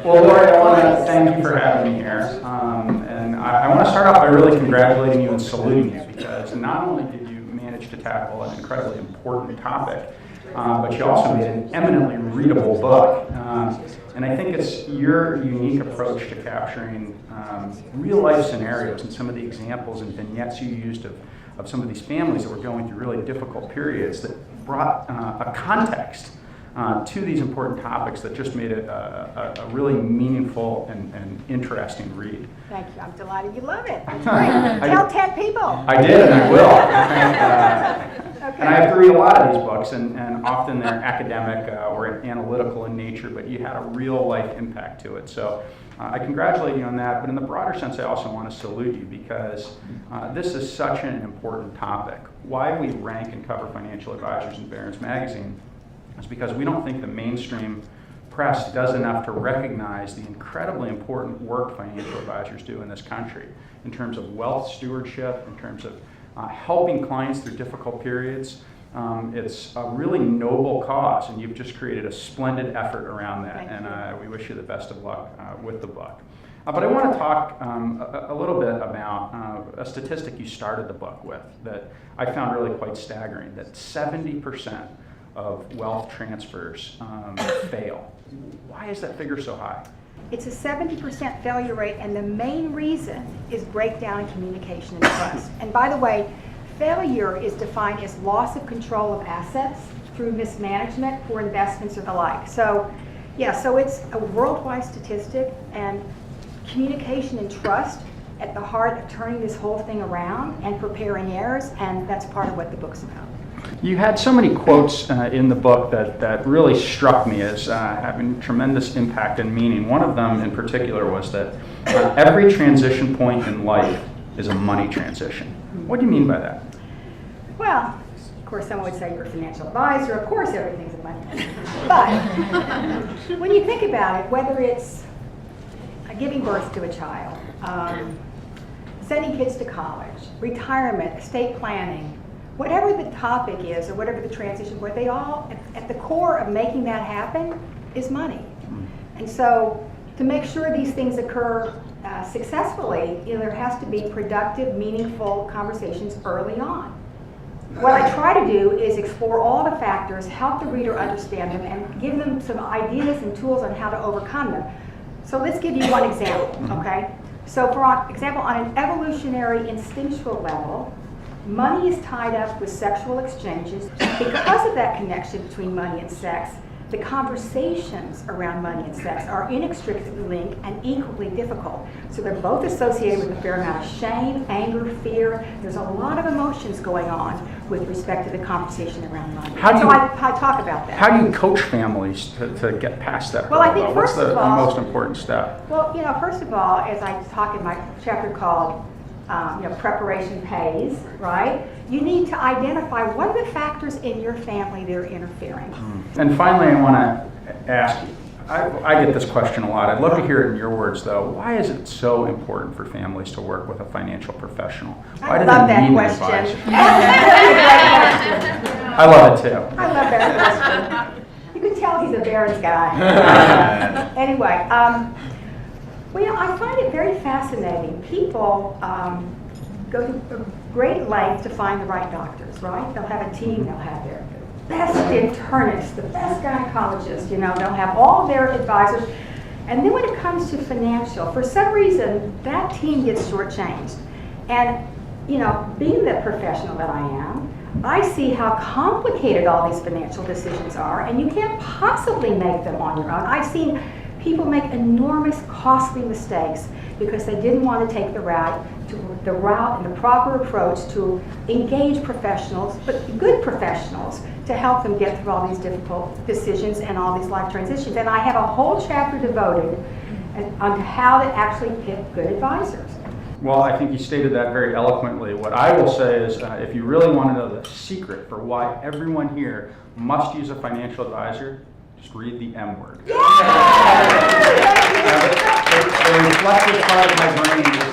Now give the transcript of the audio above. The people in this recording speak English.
Well, Lori, I want to thank you for having me here. And I want to start off by really congratulating you and saluting you, because not only did you manage to tackle an incredibly important topic, but you also made an eminently readable book. And I think it's your unique approach to capturing real-life scenarios and some of the examples and vignettes you used of some of these families that were going through really difficult periods that brought a context to these important topics that just made it a really meaningful and interesting read. Thank you. I'm delighted you love it. That's great. Tell 10 people. I did, and I will. Okay. And I have to read a lot of these books, and often they're academic or analytical in nature, but you had a real life impact to it. So I congratulate you on that, but in the broader sense, I also want to salute you, because this is such an important topic. Why we rank and cover financial advisors in Barron's magazine is because we don't think the mainstream press does enough to recognize the incredibly important work financial advisors do in this country in terms of wealth stewardship, in terms of helping clients through difficult periods. It's a really noble cause, and you've just created a splendid effort around that. And we wish you the best of luck with the book. But I want to talk a little bit about a statistic you started the book with that I found really quite staggering, that 70% of wealth transfers fail. Why is that figure so high? It's a 70% failure rate, and the main reason is breakdown in communication and trust. And by the way, failure is defined as loss of control of assets through mismanagement, poor investments, or the like. So, yeah, so it's a worldwide statistic, and communication and trust at the heart of turning this whole thing around and preparing errors, and that's part of what the book's about. You had so many quotes in the book that really struck me as having tremendous impact and meaning. One of them in particular was that every transition point in life is a money transition. What do you mean by that? Well, of course, someone would say you're a financial advisor. Of course, everything's a money transition. But when you think about it, whether it's giving birth to a child, sending kids to college, retirement, estate planning, whatever the topic is or whatever the transition point, they all, at the core of making that happen is money. And so to make sure these things occur successfully, there has to be productive, meaningful conversations early on. What I try to do is explore all the factors, help the reader understand them, and give them some ideas and tools on how to overcome them. So let's give you one example, okay? So for example, on an evolutionary instinctual level, money is tied up with sexual exchanges. Because of that connection between money and sex, the conversations around money and sex are inextricably linked and equally difficult. So they're both associated with a fair amount of shame, anger, fear. There's a lot of emotions going on with respect to the conversation around money. I talk about that. How do you coach families to get past that? Well, I think what's the most important step? Well, first of all, as I talk in my chapter called preparation pays, right? You need to identify what are the factors in your family that are interfering. And finally, I want to ask you, I get this question a lot. I'd love to hear it in your words, though. Why is it so important for families to work with a financial professional? Why do love they that need question. an advisor? I love it, too. I love that question. You can tell he's a Barron's guy. Anyway, well, I find it very fascinating. People go to great length to find the right doctors, right? They'll have a team, they'll have their best internists, the best gynecologists, they'll have all their advisors. And then when it comes to financial, for some reason, that team gets shortchanged. And, being the professional that I am, I see how complicated all these financial decisions are, and you can't possibly make them on your own. I've seen people make enormous, costly mistakes because they didn't want to take the route and the proper approach to engage professionals, but good professionals, to help them get through all these difficult decisions and all these life transitions. And I have a whole chapter devoted on how to actually pick good advisors. Well, I think you stated that very eloquently. What I will say is, if you really want to know the secret for why everyone here must use a financial advisor, just read the M word. Yeah! The reflective part of my brain is